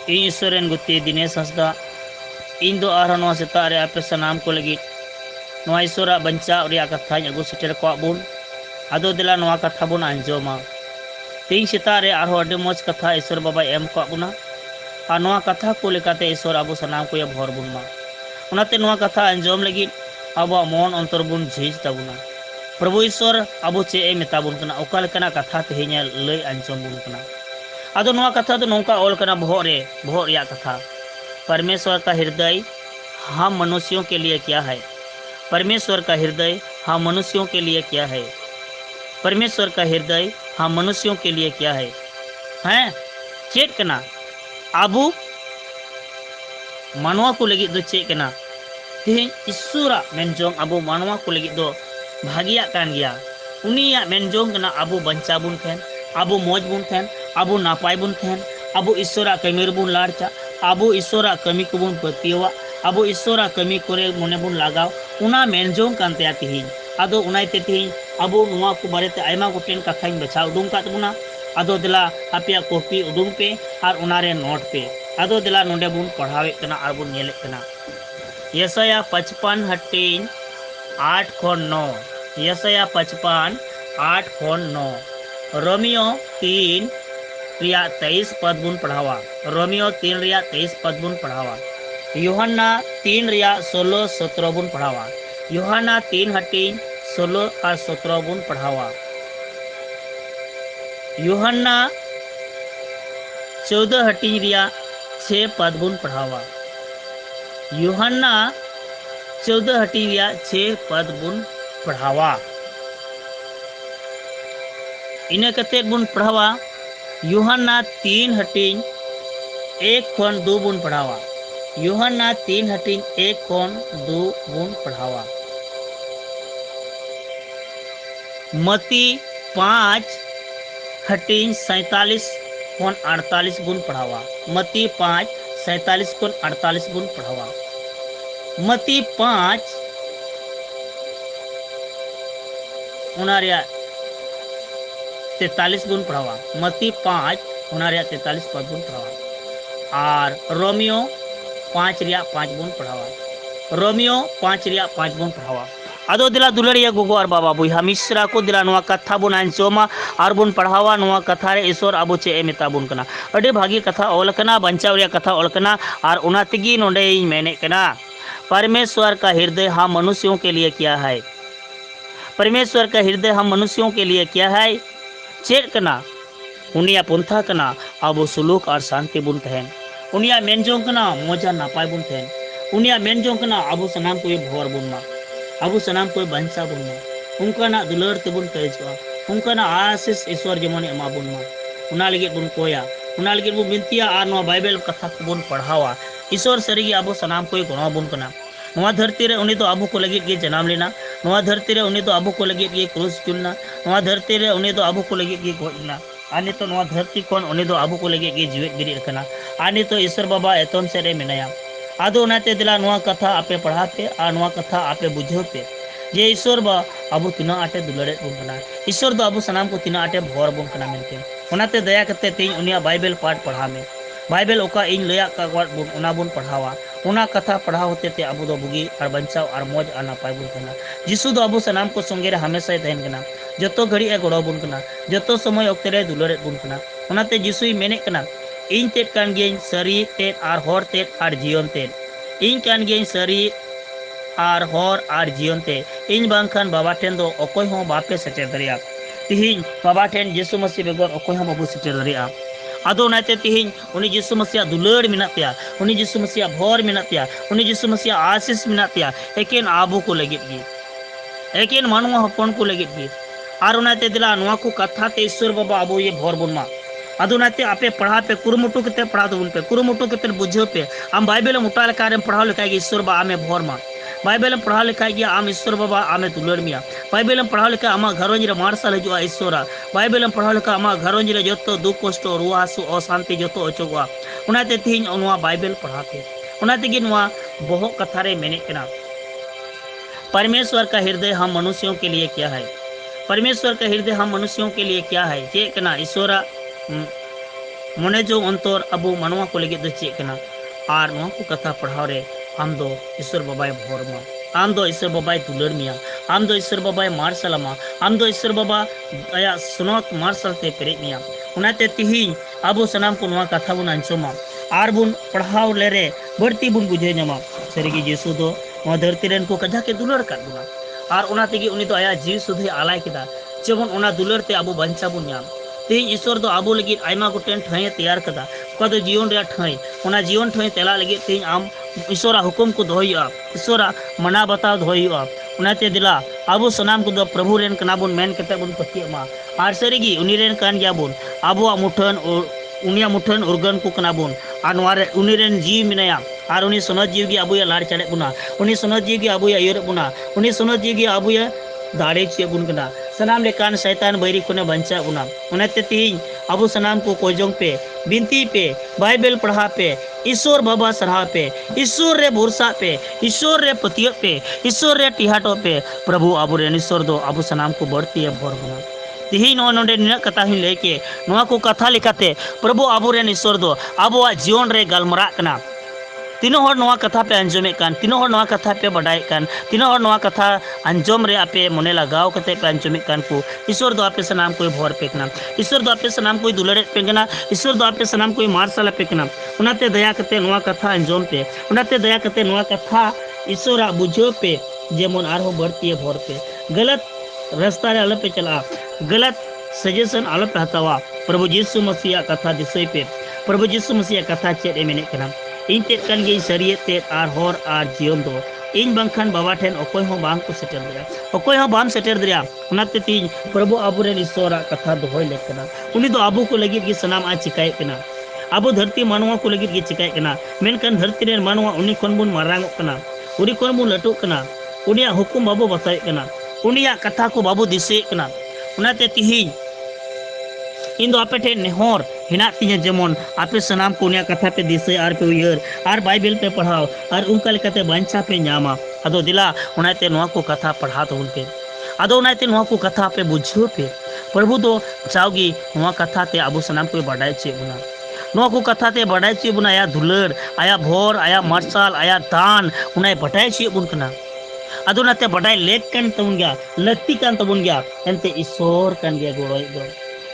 इन ईश्वर rain गुत्ती Dinesh Hansda इन दो are नवा सेता रे आपे सनाम को लगी नवा ईश्वरा बंचा रिया कथा अगु सेटर को बुन आदो दिला नवा कथा बुन आंजोमा तीन सेता रे आरो अडे मौज कथा ईश्वर बाबा एम को बुना और नवा कथा को लेकाते ईश्वर आबो सनाम को भर बुन मा उनाते नवा कथा आंजोम लगी अब मन अंतर बुन झीज ताबुना प्रभु ईश्वर आबो चे ए मेता बुन कना ओका लेकाना कथा तेहेኛ लई आंजोम बुन कना आदो नवा कथा तो नौका ओल कना भोर रिया कथा परमेश्वर का हृदय हम मनुष्यों के लिए क्या है। परमेश्वर का हृदय हम मनुष्यों के लिए क्या है। परमेश्वर का हृदय हम मनुष्यों के लिए क्या है हैं चेक कना आबू मानवा को लगी दो चेक कना तेहेñ ईश्वरा मेनजोंग आबू मानवा को लगी दो भागिया कान गया उनिया मेनजोंग कना आबू बंचा बुन थेन आबू मौज बुन थेन आबू नापाय बुन थेन आबू ईश्वरा कमीर बुन लाड़चा आबू ईश्वरा कमी को बुन पतिवा आबू ईश्वरा कमी करे मने बुन लगाव उना मेनजोंग कानते तेहेñ आदो उनाइते तेहेñ आबू नुआ को बारेते आयमा गोटेन कथाñ बछा उडुंग का तबुना आदो दिला आपिया कॉपी उडुंग पे और उनारे नोट पे आदो दिला नोंडे बुन पढ़ावे कना और बुन नेले कना यशाया 55 हट्टीन 8 खन 9 यशाया 55 8 खन 9 रोमियो 3 रिया 23 पद बुन पढ़ावा रोमियो 3 रिया 23 पद बुन पढ़ावा यूहन्ना 3 रिया 16 17 बुन पढ़ावा यूहन्ना 3 हट्टीन 16 और 17 बुन पढ़ावा यूहन्ना 14 हट्टीन रिया 6 पद बुन पढ़ावा यूहन्ना 14 हट्टीन रिया 6 पद बुन पढ़ावा इने कते बुन पढ़ावा यूहन्ना 3 हट्टीन 1 खन 2 बुन पढ़ावा यूहन्ना 3 हट्टीन 1 खन 2 बुन पढ़ावा मती 5 हट्टीन 47 खन 48 बुन पढ़ावा मती 5 47 खन 48 बुन पढ़ावा मती 5 उनारिया 43 बुन पढ़ावा मती 5 उनारिया 43 पद बुन पढ़ावा और रोमियो 5 रिया 5 बुन पढ़ावा रोमियो 5 रिया 5 बुन पढ़ावा आदो दिला दुलड़िया गोगो और बाबा बुहा मिश्रा को दिला नुआ कथा बुन आंचोमा और बुन पढ़ावा नुआ कथा रे ईश्वर आबो चे ए मेता बुन कना अडे भागी कथा ओल कना बंचाव रिया कथा ओल कना और उना तिगी नोंडे इन मेने कना परमेश्वर का हृदय हम मनुष्यों के लिए क्या है। परमेश्वर का हृदय हम मनुष्यों के लिए क्या है चेक कना उनिया पुंथा कना आबो सुलूक और शांति बुन तहन उनिया मेनजों कना मोजा नापाय बुन तहन उनिया मेनजों कना आबो सनाम को भोर बुन मा आबू सनाम को बंचा बुन मा उनका दुलड़ तेबुन पेजवा उनका आशीष ईश्वर जेमन एमा बुन मा उना लगे बुन कोया उना लगे बुन बिनतिया और नो बाइबल कथा को बुन पढ़ावा ईश्वर सरीगे आबो सनाम को गणा बुन कना नवा धरती रे उनी तो आबू को लगे गे जन्म लेना नवा धरती रे उनी तो आबू को लगे गे क्रूस चुनना नवा धरती रे उनी तो आबू को लगे गे गोजना आने तो नवा धरती कोन उनी तो आबू को लगे गे जीवित बिरित कना आने तो ईश्वर बाबा एतोन से रे मेनाया आदो नाते दिला नुआ कथा आपे पढ़ाते और नुआ कथा आपे बुझोते जे ईश्वर बा आबू तीना आटे दुलड़े बुन कना ईश्वर दो आबू सनाम को तीना आटे भोर बुन कना मेनते उनाते दया करते तेज उनिया बाइबल पाठ पढ़ा में बाइबल ओका इन लया का बुन उना बुन पढ़ावा उना कथा पढ़ाव होते ते आबू दो बुगी और बंचाव और मौज और नापाय बुन कना जिसु दो आबू सनाम को संगे रे हमेशा तहन कना जतो घड़ी ए गड़ो बुन कना जतो समय ओक्ते रे दुलड़े बुन कना उनाते जिसुई मेने कना इन तेट कान गेन सरी तेट और हर तेट और जीवन तेट इन कान गेन सरी और हर और जीवन ते इन बांखान बाबा ठेन दो अकोय हो बापे सेटर दरिया तिहिन बाबा ठेन यीशु मसीह बेगर अकोय हो बाबू सेटर दरिया आदो नाते तिहिन उनी यीशु मसीह दुलड़ मिना तिया उनी यीशु मसीह भोर मिना तिया उनी यीशु मसीह आशीष मिना तिया एकेन आबू को लगित गी एकेन मानवा हपन को लगित गी और उनाते दिला नुआ को कथा ते ईश्वर बाबा आबू ये भोर बुनमा अदुनाते आपे पढ़ा पे कुरुमुटु कते पढ़ा दुन पे कुरुमुटु कते बुझो पे आम बाइबल मुटा लेका पढ़ा लेका ईश्वर बा आमे भोर मा बाइबल पढ़ा लेका गया आम ईश्वर बाबा आमे दुलड़ मिया बाइबल पढ़ा लेका आमा घरोंज रे मार्शल हजुआ ईश्वरा बाइबल पढ़ा लेका आमा घरोंज रे जतो दुख कष्ट रुआ हासु अशांति जतो अचोगवा उनाते तिहिन ओनवा बाइबल पढ़ाते उनाते गे नवा बहु कथा रे मेने कना परमेश्वर का हृदय हम मनुष्यों के लिए क्या है। परमेश्वर का हृदय हम मनुष्यों के लिए क्या है जे कना ईश्वरा मने जो अंतर अबो मानवा को लगे दो चेक कना आर नवा को कथा पढ़ाव रे आम दो ईश्वर बाबाय भोरमा आम दो ईश्वर बाबाय दुलर मिया आम दो ईश्वर बाबाय मार्शलमा आम दो ईश्वर बाबा आया सुनत मार्शल ते पेरे मिया उनाते तिही अबो सनाम को नवा कथा बुन अंचोमा आर बुन पढ़ाव लेरे बढ़ती बुन बुझे नमा सरीगी यीशु दो नवा धरती रेन को कजा के दुलर कर बुना आर उना तेगी उनी दो आया जीव सुधे आलाय किदा जेमन उना दुलर ते अबो बंचा बुन नाम तेज ईश्वर दो आबो लगी आयमा गोटेन ठाई तैयार कदा का दो जीवन रे ठाई उना जीवन ठाई तेला लगी तेज आम ईश्वरा हुकुम को दोहयुआ ईश्वरा मना बताव दोहयुआ उनाते दिला आबो सनाम को दो प्रभु रेन कना बुन मेन कते बुन पतियमा आर सरीगी उनी रेन कान गया बुन आबो मुठन और उनिया मुठन उर्गन को कना बुन आर नवारे उनी रेन जीव मिनाया आर उनी सोनत जीव गी आबुया लाड़ चढ़े बुना उनी सोनत जीव गी आबुया यर बुना उनी सोनत जीव गी आबुया दाड़े चे बुन कना सनाम लेकान शैतान बैरी को ने बंचा बुना उनते तीन अबु सनाम को कोजों पे बिनती पे बाइबल पढ़ा पे ईश्वर बाबा सरहा पे ईश्वर रे भरोसा पे ईश्वर रे पतिय पे ईश्वर रे टिहाटो पे प्रभु अबु रे ईश्वर दो अबु सनाम को बढ़ती है भोर बुना तिही नो नोडे निना कथा ही लेके नोआ को कथा लेकाते प्रभु अबु रे ईश्वर दो अबुआ जीवन रे गलमरा कना तीनों हर नवा कथा पे अंजमे कान तीनों हर नवा कथा पे बढ़ाए कान तीनों हर नवा कथा अंजम रे आपे मने लगाव कते पे अंजमे कान को ईश्वर दो आपे सनाम कोई भोर पेकना ईश्वर दो आपे सनाम कोई दुलड़े पेकना ईश्वर दो आपे सनाम कोई मार्शल पेकना उनाते दया कते नवा कथा अंजम पे उनाते दया कते नवा कथा ईश्वरा बुझो पे जेमन आरो बढ़ती है भोर पे गलत रास्ता रे अलग पे चला गलत सजेशन अलग पे हतावा प्रभु यीशु मसीह कथा दिसई पे प्रभु यीशु मसीह कथा चेत एमेने कना इन तेज कान गे सरियत तेज आर होर आर जीवन दो इन बंखान बाबा ठेन अकोय हो बांग को सेटर दरिया अकोय हो बाम सेटर दरिया उनाते तीन प्रभु आबू रे ईश्वरा कथा दोहय लेकना उनी दो आबू को लगी गे सनाम आ चिकाय कना आबू धरती मानवा को लगी गे चिकाय कना मेनकान धरती रे मानवा उनी कोन बुन मारांग कना उनी कोन बुन लटू कना उनिया हुकुम बाबू बताय कना उनिया कथा को बाबू दिसे कना उनाते तिही इन दो आपे ठे नेहर हिना तिया जेमन आपे सनाम को उनिया कथा पे दिसे आर पे उयर आर बाइबल पे पढ़ाओ आर उनका लेकाते बांचा पे न्यामा अदो दिला उनाते नोआ को कथा पढ़ा तो उनके अदो उनाते नोआ को कथा पे बुझो पे प्रभु दो चावगी नोआ कथा ते अबु सनाम को बढ़ाई चे बुना नोआ को कथा ते बढ़ाई चे बुना आया दुलर आया भोर आया मार्शल आया दान उनाय बढ़ाई चे बुन कना अदो नाते बढ़ाई लेक कान तबुन गया लत्ती कान तबुन गया एंते ईश्वर कान गया गोरोय दो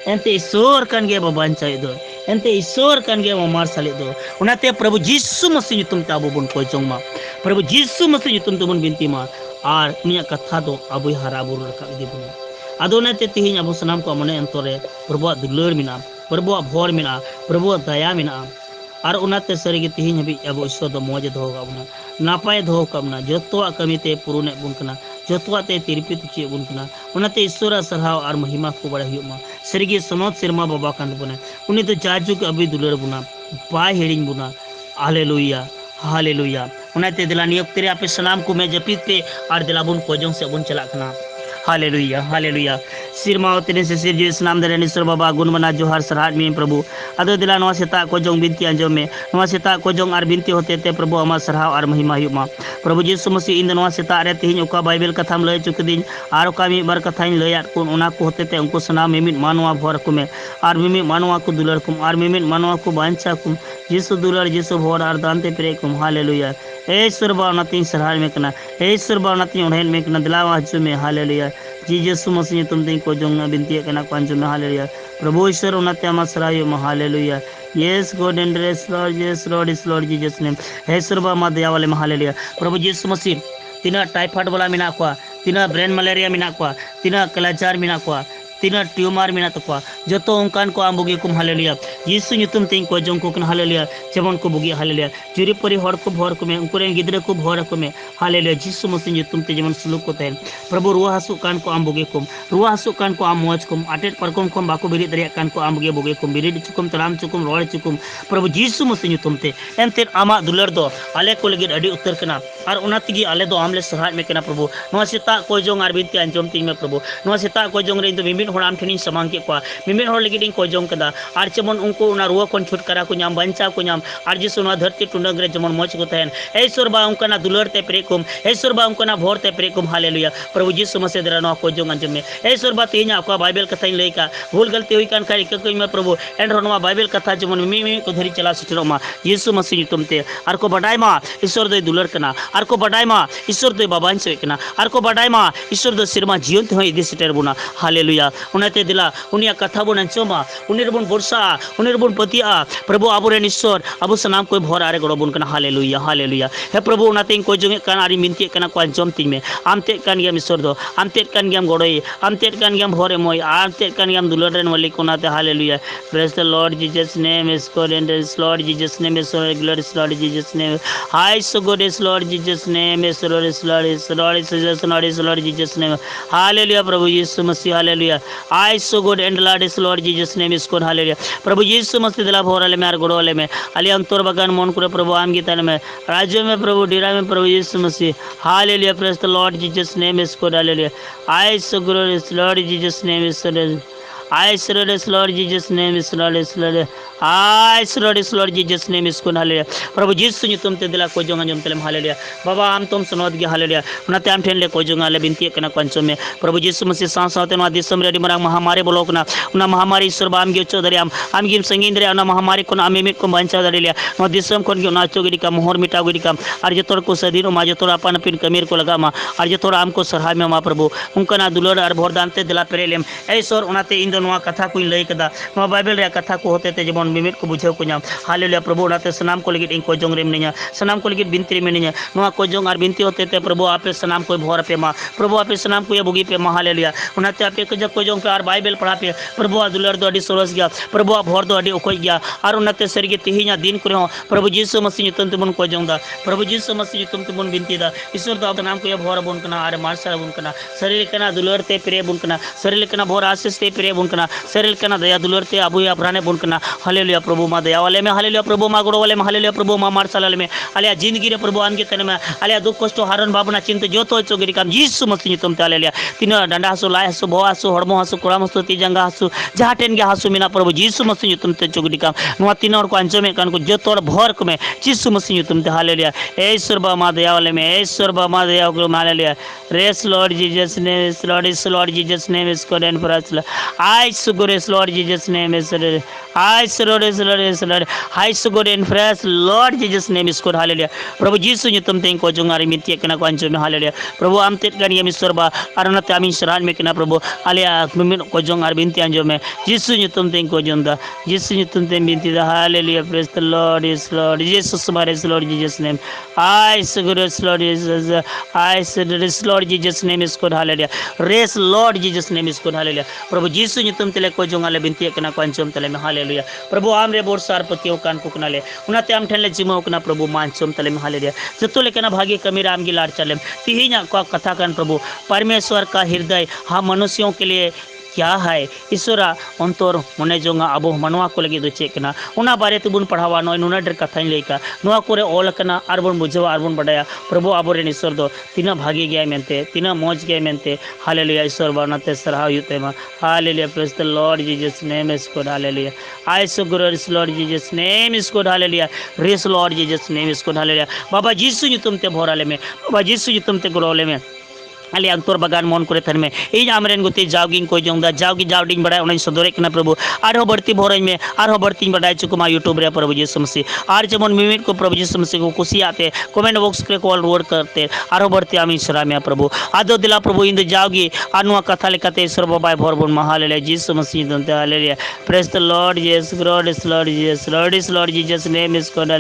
एंते ईश्वर कान गया बाबांचाई दो एंते ईश्वर कान गया मार्शल दो उनाते प्रभु यीशु मसीह nyutum te abu bun koijong ma Prabhu Yeshu Masih nyutum te bun binti ma ar niya katha do abu hara buru rakab di bun ado nate tihin abu sanam ko amone antore प्रभु दुलर मिना प्रभु भोर मिना प्रभु दया मिना are उनाते सरीगे तिहिन हबी अबो ईश्वर दो मौज दो गाबना नापाय दो कामना जतोआ कमीते पुरुने बुन कना जतोआ ते तिरपि तुचे बुन कना उनाते ईश्वर सरहाव आर महिमा को बड़ा हुमा सरीगे सनोत सिरमा बाबा कान बुना उनी तो जाजू के अबी दुलर बुना पाय हेडिंग बुना हालेलुया हालेलुया उनाते दिला नियक तेरे आपे सलाम को मैं जपित पे आर दिला बुन कोजों से बुन चला कना हालेलुया हालेलुया सिरमावती से सिर जो इस्लाम दरे ईश्वर बाबा गुण बना जोहार सरहाट में प्रभु अदो दिला नवा सेता को जोंग बिनती अंजो में नवा सेता को जोंग आर बिनती होते ते प्रभु अमा सरहाव आर महिमा हुमा प्रभु यीशु मसीह इन नवा सेता रे तिहिन ओका बाइबल कथा लय चुकदिन आर ओका मी बार कथा लयात को उना को होते ते उनको सना मिमित मानवा भोर को में आर मिमित मानवा को दुलर कुम आर मिमित मानवा को बांचा कुम यीशु दुलर यीशु भोर आर दानते प्रे कुम हालेलुया ईश्वर बाबा नती सरहार में कना ईश्वर बाबा नती उड़ेन में कना दिलावा हजू में हालेलुया जी यीशु मसीह तुम तीन को जोंग बिनती कना पांचो में हालेलुया प्रभु ईश्वर उनाते अमा सरायो में hallelujah yes God and praise Lord yes Lord is Lord Jesus name ईश्वर बाबा मा दया वाले में हालेलुया प्रभु यीशु मसीह तीना टाइफाइड वाला मिना को तीना ब्रेन मलेरिया मिना को तीना कलाजार मिना को तीना ट्यूमर मिना तको जतो उनकान को आम बुगी कुम हालेलुया यीशु nyutum तीन को जोंग को कन हालेलुया जेमन को बुगी हालेलुया जुरी परी हर को भोर को में उनको रेन गिदरे को भोर को में हालेलुया यीशु मसीह nyutum ते जेमन सुलुक को तेन प्रभु रुआ हसु कान को आम बुगी कुम रुआ हसु कान को आम मोज कुम अटेट परकुम को बाको बिरि दरिया कान को आम बुगी कुम बिरि चुकुम तराम चुकुम रोड चुकुम प्रभु यीशु मसीह nyutum ते एनते आमा दुलर दो आले को लगी अडी उत्तर कना और उनातिगी आले दो आमले सहाय में कना प्रभु नवा सेता को जोंग आर बिनती अंजम तीन में प्रभु नवा सेता को जोंग रे दो बिमिन हर आम ठेन सामांग के मिमिट हर लगी को जों कदा और जेमन उनको रुआ खन छुटकारा को नाम बंचा को नाम और जिसु धरती टुंडंग रे जेमन मौज को तहन ऐश्वर बा उनका दुलरते पेरेकुम ऐश्वर बा उनका भोरते पेरेकुम हालेलुया प्रभु यीशु मसीह द्वारा नवा को जों अंजम में ऐश्वर बा तेना को बाइबल कथा लई का भूल गलती हुई कान खाई कई में प्रभु एंड नवा बाइबल कथा जेमन मिमी को धरी चला सेटरमा यीशु मसीह नितुमते और को बडाय मा ईश्वर दो दुलर कना और को बडाय मा ईश्वर दो बाबान से कना और को बडाय मा ईश्वर दो सिरमा जीवन ते इदी सेटर बुना हालेलुया उनाते दिला उनिया कथा बन अंचमा उनी बन बरसा उनी बन पतिया प्रभु आबोरेन ईश्वर अबो सनाम कोई भोर आरे गड़ो बन कना हालेलुया हालेलुया हे प्रभु उनाते को जोंगे कान आरी मिनती कना को अंजम तिन में आम ते कान गया ईश्वर दो आम ते कान गया गड़ोई आम ते कान गया भोरे मोय आम ते कान गया दुलर रेन वाली कोनाते hallelujah praise the Lord Jesus name is God and is Lord Jesus name is glorious Lord Jesus name hi so God is Lord Jesus name is Lord is Lord is Lord is Jesus Lord is Lord Jesus name hallelujah प्रभु यीशु मसीह hallelujah hi so God and Lord is Lord Jesus name is God hallelujah प्रभु यीशु मसीह दिला भोराले में are गोड़ोले में अली अंतर बगान मन करे प्रभु आम गीता में राज्य में प्रभु डीरा में प्रभु यीशु मसीह hallelujah praise the Lord Jesus name is God hallelujah hi so God is Lord Jesus name is I surrender this Lord Jesus name is Lord is Lord I surrender this Lord Jesus name is good hallelujah प्रभु यीशु नि तुम ते दिला को जोंगा जोम Telam hallelujah बाबा आम तुम सुनोद गे हालेलुया उनाते आम ठेन ले को जोंगा ले बिनती कना पंचो में प्रभु यीशु मसीह सा साते नो दिसम रेडी मरा महामारी बोलोकना उना महामारी ईश्वर बाम गे चौधरी आम गिम संगीन रे उना महामारी को आम मिट को बंचा दरिया नो दिसम कोन गे उना चोगडी का मोहर मिटा गुडी का और जतोर को सदीनो मा जतोर अपन पिन कमीर को लगा मा और जतोर आम को सरहा में मा प्रभु उनका दुलर और भोरदानते दिला पेरेलेम ऐसोर उनाते इन दोनों कथा को लई कदा नो बाइबल रे कथा को होते ते जेमन मिमिट को बुझाव को नाम हालेलुया प्रभु उनाते सनाम को लगी को जोंग रे मिनिया सनाम को लगी बिनती रे मिनिया नो को जोंग और बिनती होते ते प्रभु आपे सनाम को भोर पे मा प्रभु आपे सनाम को ये बुगी पे मा हालेलुया उनाते आपे को जोंग पे और बाइबल पढ़ा पे प्रभु दुलर दो अडी सोरस गया प्रभु भोर दो अडी ओखोय गया और उनाते सरगे तिहिया दिन करे हो प्रभु यीशु मसीह तुम तुम को जोंग दा प्रभु यीशु मसीह तुम तुम बिनती दा ईश्वर दा नाम को ये भोर बन कना और मारसा बन कना शरीर कना दुलर ते प्रे बन कना शरीर कना भोर आशीष ते प्रे बन कना शरीर कना दया दुलर ते अबु या प्राणे बन कना हालेलुया प्रभु मा दया वाले में हालेलुया प्रभु मा गुड़ वाले में हालेलुया प्रभु मा मारसा वाले में आलिया जिंदगी रे प्रभु आन के तने में आलिया दुख कष्ट हारन भावना चिंता जोतो चोगिरी काम यीशु मसीह तुम ते हालेलुया तीन डंडा हसु लाय हसु भव हसु हड़मो हसु कोड़ा हसु ती जंगा हसु जहाटेन गे हसु मिना प्रभु यीशु मसीह तुम ते चोगिरी काम नुआ तीन और को अंजमे कान को जोतो भर को में यीशु मसीह तुम ते हालेलुया ईश्वर बा मा दया वाले में ईश्वर बा मा दया को hallelujah praise Lord Jesus name is Lord Jesus name is God and for I sugar is Lord Jesus name is I sugar is Lord I sugar in fresh Lord Jesus name is good hallelujah प्रभु यीशु नि तुम तें को जोंगारी मित्य कना को अंजो में hallelujah प्रभु आम तेत गन यम ईश्वर बा अरनत आमीन शरण में कना प्रभु आलिया मिमिन को जोंगार बिनती अंजो में यीशु नि तुम तें को जोंदा यीशु नि तुम तें बिनती दा hallelujah praise the Lord is Lord Yeshu मारे is Lord Jesus name I sugar is Lord Jesus I sugar is Lord Jesus name is good hallelujah praise Lord Jesus name is good hallelujah प्रभु यीशु नि तुम तेले को जोंगाले बिनती कना को अंजोम तले में हालेलुया प्रभु आम रे बोर सार पतियो कान को कनाले उनाते आम ठनले जिमो कना प्रभु मानचोम तले में हालेलुया जतो लेकना भागी कमी राम गी लाड चलेम तिहिना को कथा कान प्रभु परमेश्वर का हृदय हम मनुष्यों के लिए क्या है ईश्वरा अंतर मने जोंगा अब मनवा को लगे चेकना उना बारे तेबुन पढ़ावा नय नुना डर कथा लेका नुआ कोरे ऑल कना आर बन बुझवा आर बन बडाया प्रभु आबोरेन ईश्वर दो तीना भागी गया मेनते तीना मौज गया मेनते हालेलुया ईश्वर बनाते सरहाव युते मा hallelujah praise the Lord Jesus name is God hallelujah I so glorious Lord Jesus name is God hallelujah praise Lord Jesus name is God hallelujah बाबा यीशु नि तुमते भोराले में बाबा यीशु नि तुमते गोरोले में अली अंतर बगान मन करे थन में इन आमरेन गुती जावगिंग को जोंदा जावगी जावडिंग बड़ा उन सदोरे कना प्रभु आरो बढ़ती भोरज में आरो बढ़ती बड़ाई चुकुमा यूट्यूब रे प्रभु यीशु मसीह आर जेमन मिमिट को प्रभु यीशु मसीह को खुशी आते कमेंट बॉक्स के कॉल रोड करते आरो बढ़ती आमी सरा में प्रभु आदो दिला प्रभु इन जावगी आनुआ कथा लेकते सर्व बाय भोरबन महालेलुया यीशु मसीह दंते hallelujah praise the Lord Jesus God is Lord Jesus name is God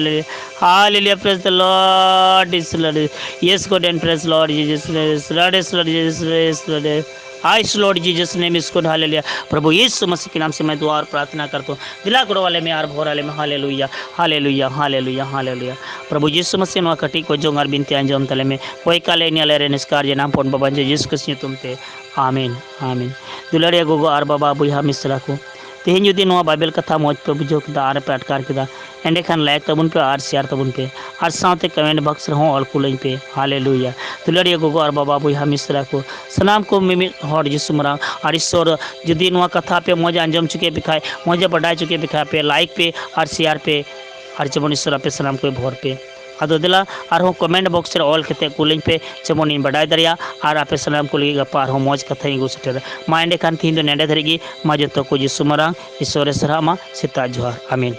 hallelujah praise the Lord is Lord yes God and praise Lord Jesus Lord Lord Jesus Lord is Lord Jesus name is God hallelujah प्रभु यीशु मसीह के नाम से मैं दुआ और प्रार्थना करता हूँ दिला गुड़ वाले में आर भोर वाले में हालेलुया हालेलुया हालेलुया हालेलुया प्रभु यीशु मसीह नवा कटी को जोंगार बिनती अंजम तले में कोई काले नियाले रे निस्कार जे नाम पोन बाबा जे यीशु कृष्ण तुमते आमीन आमीन दुलारिया गोगो आर बाबा बुया मिश्रा को तेहन जुदी नोआ बाइबल कथा मौज पे बुझो किदा आर पे अटकार किदा एंडे खान लाइक तबुन पे और शेयर तबुन पे और साथ कमेंट बॉक्स रे ऑल कुलइन पे हालेलुया दुलारिया गोगो और बाबा बुहा मिश्रा को सनाम को मिमित हर यीशु मरांग और ईश्वर जुदी नोआ कथा पे मौज अंजम चुके बिखाय मौज बढ़ाई चुके बिखाय पे लाइक पे और शेयर पे और जमन ईश्वर पे सनाम को भोर पे अदो दिला और कमेंट बॉक्स रे ऑल कते कुलिन पे जमन इन बढ़ाई दरिया और आपे सनाम को लगी गपा और मौज कथा इगु सेटर मा एंडे खान तीन नेडे धरिगी मा जतो को यीशु मरांग ईश्वर सरामा सीता जोहार आमीन।